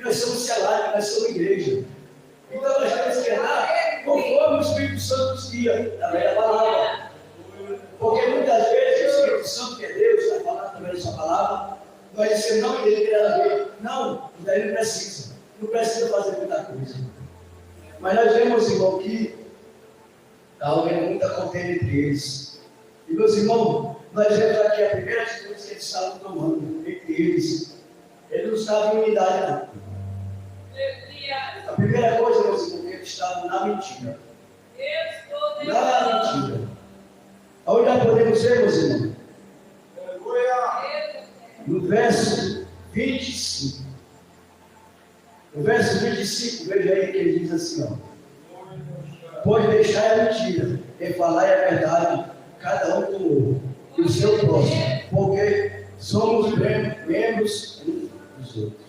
nós somos selados, nós somos igreja. Então nós temos que andar conforme o Espírito Santo nos guia, na velha palavra. Porque muitas vezes o Espírito Santo, que é Deus, está falando através da sua palavra, nós dizemos, não, ele tem nada a ver. Não, daí não precisa. Não precisa fazer muita coisa. Mas nós vemos, irmão, que está havendo muita contenda entre eles. E, meus irmãos, nós vemos aqui a primeira atitude que eles estavam tomando entre eles. Eles não estavam em unidade, não. A primeira coisa, meus irmãos, que eles estavam na mentira. Na mentira. Onde nós podemos ver, meus irmãos? No verso 25. No verso 25, veja aí que ele diz assim, ó. Pois deixai a mentira e falai a verdade, cada um com o outro, e o seu próximo, porque somos membros uns dos outros.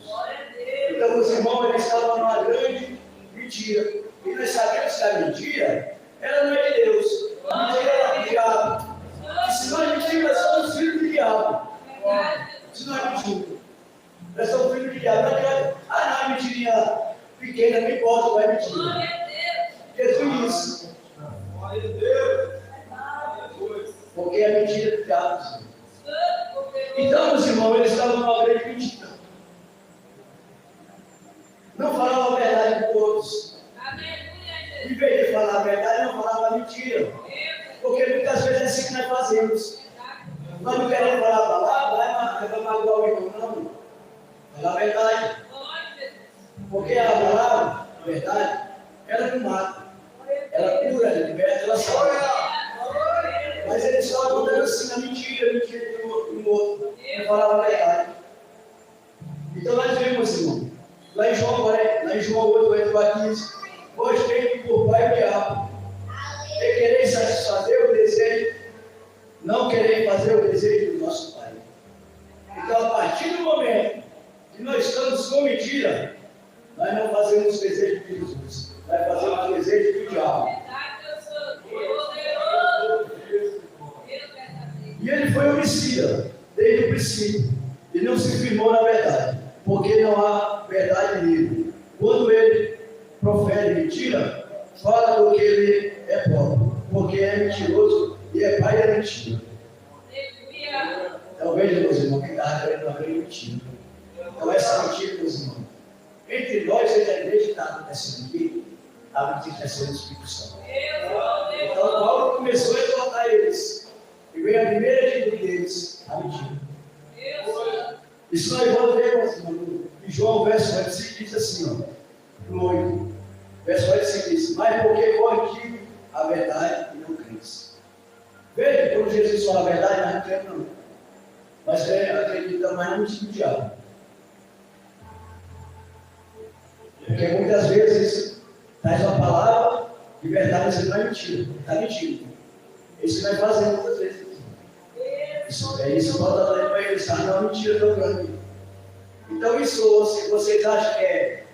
Então, meus irmãos, eles estavam numa grande mentira. E nós sabemos que a mentira, ela não é de Deus. A mentira é do diabo. E se nós mentirmos, nós somos filhos do diabo. Se nós mentirmos, nós somos filhos do diabo. Não adianta, não é mentirinha pequena, não importa, vai mentir. Jesus disse. Porque é mentira do diabo. Então, meus irmãos, eles estavam numa grande mentira. Não falavam a verdade com todos. Em vez de falar a verdade, não falavam a mentira. Porque muitas vezes é assim que nós fazemos. Nós não queremos falar a palavra, vai magoar o irmão, não. Falar a verdade. Porque a palavra, a verdade, ela não mata. Ela cura, ela liberta, ela salva. Mas eles estavam dando assim na mentira de um outro. Não falavam a verdade. Então nós vemos, irmão. Lá em João 8:15, vós tendes por pai o diabo, e quereis satisfazer o desejo, não quereis fazer o desejo do nosso Pai. Então, a partir do momento que nós estamos com mentira, nós não fazemos o desejo de Jesus, nós fazemos o desejo do diabo. E ele foi homicida desde o princípio, e não se firmou na verdade, porque não há verdade nele. Quando ele profere mentira, fala do que ele é próprio, porque é mentiroso e é pai da mentira. Então veja, meus irmãos, que está querendo uma grande mentira. Então essa mentira, meus irmãos, entre nós e a igreja está acontecendo aqui, a mentira está sendo expulsão. Então Paulo começou a exortar eles, e veio a primeira atitude deles, a mentira. Isso nós vamos ver, meus irmãos, em João, verso 45, diz assim, ó, no 8, verso 45 diz, mas porque vós digo a verdade e não creis. Veja, quando Jesus fala a verdade, nós não cremos não. Mas acredita mais no mentira do diabo. Porque muitas vezes traz uma palavra de verdade, mas não é mentira, está mentindo. Isso que nós fazemos muitas vezes. Isso volta para eles, não é uma mentira tão grande. Então isso, se vocês acham que é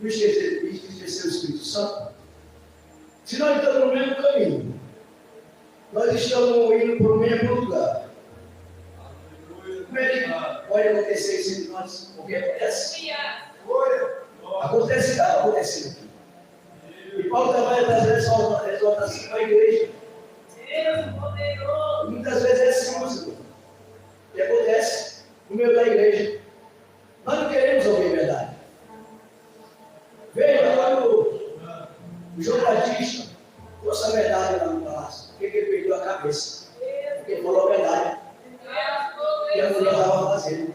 entristecer o Espírito Santo, se nós estamos no mesmo caminho, nós estamos indo para o mesmo lugar. Como é que pode acontecer isso entre nós? Porque acontece. Acontece, está acontecendo aqui. E Paulo também trazer essa exortação para a igreja. E muitas vezes é assim, música. E acontece no meio da igreja. Nós não queremos ouvir a verdade. Veja quando o João Batista trouxe a verdade lá no palácio. Por que ele perdeu a cabeça? Porque ele falou a verdade. E a mulher estava fazendo.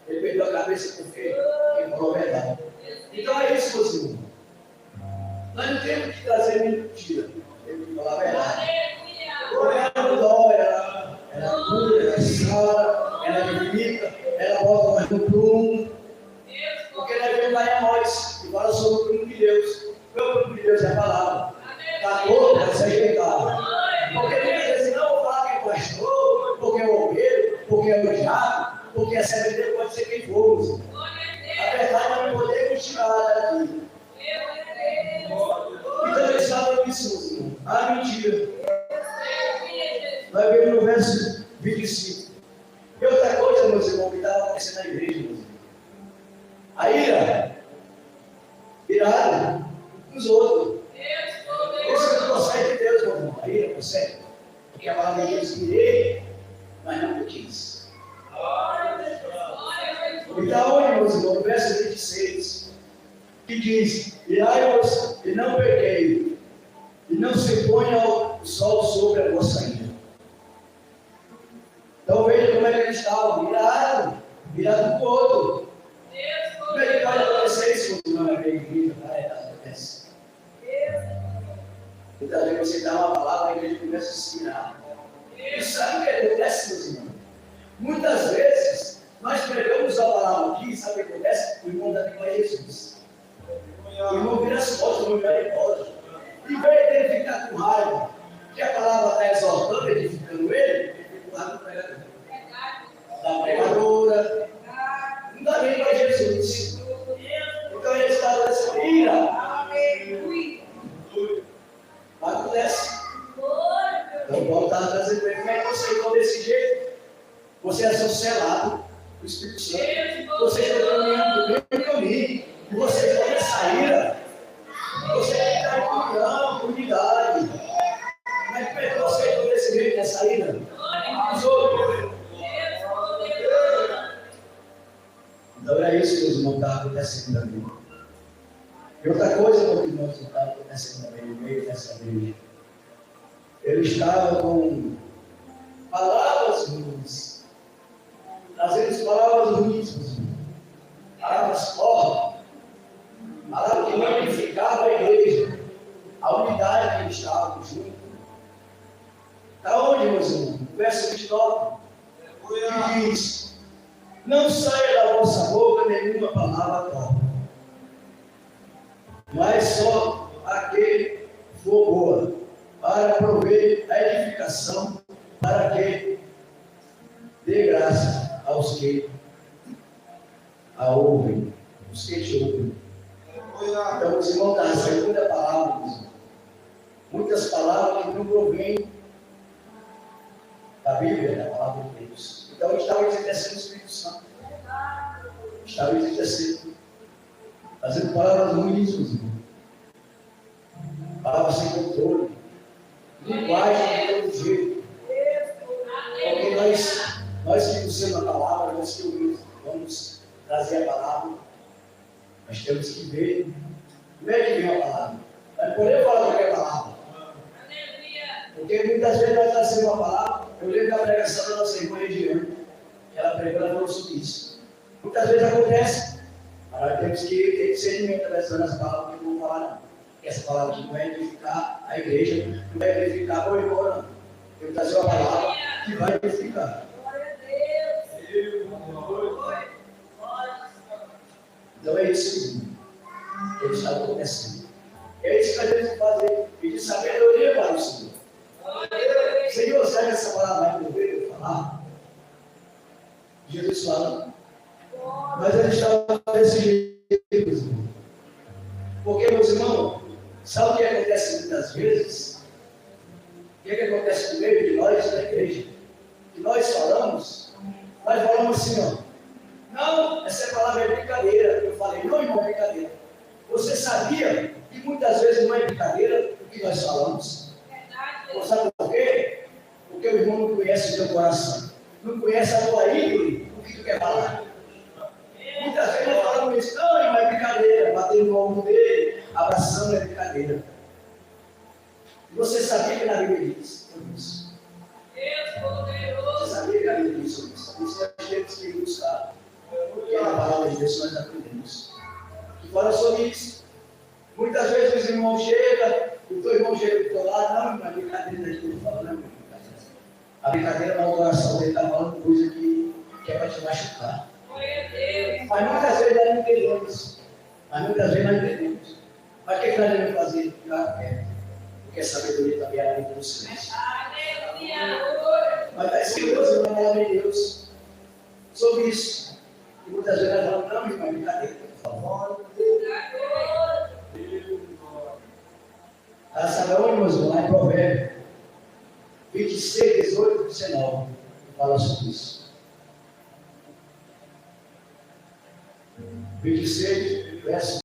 Ele perdeu a cabeça porque ele falou a verdade. Então é isso, meus irmãos. Nós não temos que trazer mentira. Temos que falar a verdade. Ela dói, ela cura, ela chora, ela limita, ela bota mais no prumo. Porque nós vemos lá em Amós, que fala sobre o prumo de Deus. O prumo de Deus é a palavra. Está todo, vai ser ajeitado. Porque muitas vezes não vou falar que é pastor, porque é o ovelho, porque é o diabo, porque é servidor, pode ser quem for. A verdade não podemos tirar daqui. Então eles estavam isso, a mentira. Nós vemos no verso 25. E outra coisa, meus irmãos, que estava acontecendo na igreja, meus irmãos. A ira irado dos outros. Isso não consegue de Deus, meu irmão. Aí não consegue. Porque a palavra diz que ele, mas não o quis. Então, onde, meus irmãos, no verso 26, que diz: irai-vos e não pequei, e não se ponha o sol sobre a vossa ira. Então veja como é que eles estavam, irado com o outro. Como é que pode acontecer isso quando não é bem igreja? Acontece. Muitas vezes você dá uma palavra e a igreja começa a se inspirar. E sabe o que acontece, meus irmãos? Muitas vezes nós pregamos a palavra aqui, sabe o que acontece? O irmão dá para Jesus. O irmão vira as costas, o irmão vai embora. Em vez dele ficar com raiva, que a palavra está exaltando, edificando ele fica com raiva do pregador. Da pregadora. Não dá nem para Jesus. Então ele está nessa ira. Acontece. Então Paulo está trazendo para ele, como é que você ficou desse jeito? Você é seu selado do Espírito Santo. Você está caminhando do mesmo caminho. E você está nessa ira. Você tem que estar em comunhão, comunidade. Como é que você ficou desse jeito, nessa ira? Os outros. Então é isso que os irmãos estão acontecendo também. E outra coisa, meus irmãos, que está acontecendo também no meio dessa igreja. Ele estava com palavras ruins, trazendo palavras ruins, meus irmãos. Palavras fortes, palavras que não edificavam a igreja, a unidade que eles estavam juntos. Está onde, meus irmãos? Verso 29, que diz: não saia da vossa boca nenhuma palavra torta, mas só aquele que for boa, para prover a edificação, para que dê graça aos que a ouvem, os que te ouvem. Então, os irmãos estão recebendo muita palavra, muitas palavras que não provêm da Bíblia, da palavra de Deus. Então, estava exercendo o Espírito Santo. Estava exercendo, fazendo palavras ruins, irmãos. Palavras sem controle. Linguagem de todo jeito. Porque nós que usamos a palavra, nós que vamos trazer a palavra, nós temos que ver como é que vem a palavra. Mas poder falar qualquer palavra. Porque muitas vezes nós trazemos uma palavra. Eu lembro da pregação da nossa irmã Regiane, que ela pregou, ela falou sobre isso. Muitas vezes acontece, mas nós temos que ter discernimento das palavras que eu vou falar, não. Porque essa palavra aqui não vai edificar a igreja, não vai edificar o irmão, não. Eu vou trazer uma palavra que vai edificar. Então é isso que está acontecendo. É isso que nós temos que fazer, pedir sabedoria para o Senhor. Senhor, será que essa palavra vai poder eu falar? Jesus falando. Mas ele estava desse jeito, meus irmãos. Porque, meus irmãos, sabe o que acontece muitas vezes? O que acontece no meio de nós, da igreja? Que nós falamos assim, ó. Não, essa palavra é brincadeira. Eu falei, não, irmão, é brincadeira. Você sabia que muitas vezes não é brincadeira o que nós falamos? Você sabe por quê? Porque o irmão não conhece o teu coração. Não conhece a tua índole, o que tu quer falar. Muitas vezes nós falamos isso, não, irmão, é brincadeira. Batendo no ombro dele, abraçando é brincadeira. E você sabia que na Bíblia diz sobre isso? Você sabia que na Bíblia diz sobre isso? Isso nós temos que buscar. Porque na palavra de Deus nós aprendemos. Que fala sobre isso. Muitas vezes os irmãos chegam, o teu irmão chega do teu lado, não, irmão, é brincadeira, a gente não fala, não, a brincadeira no coração dele está falando coisa que é para te machucar. Mas muitas vezes nós não entendemos. Mas o que nós devemos fazer? Ficar quieto. Porque a sabedoria também é a lei dos crentes. Mas está escrito na palavra de Deus sobre isso. E muitas vezes nós falamos, não, irmão, é brincadeira, por favor. Sabe onde, meus irmãos? Lá em Provérbios 26, 18, 19. Fala sobre isso. 26, verso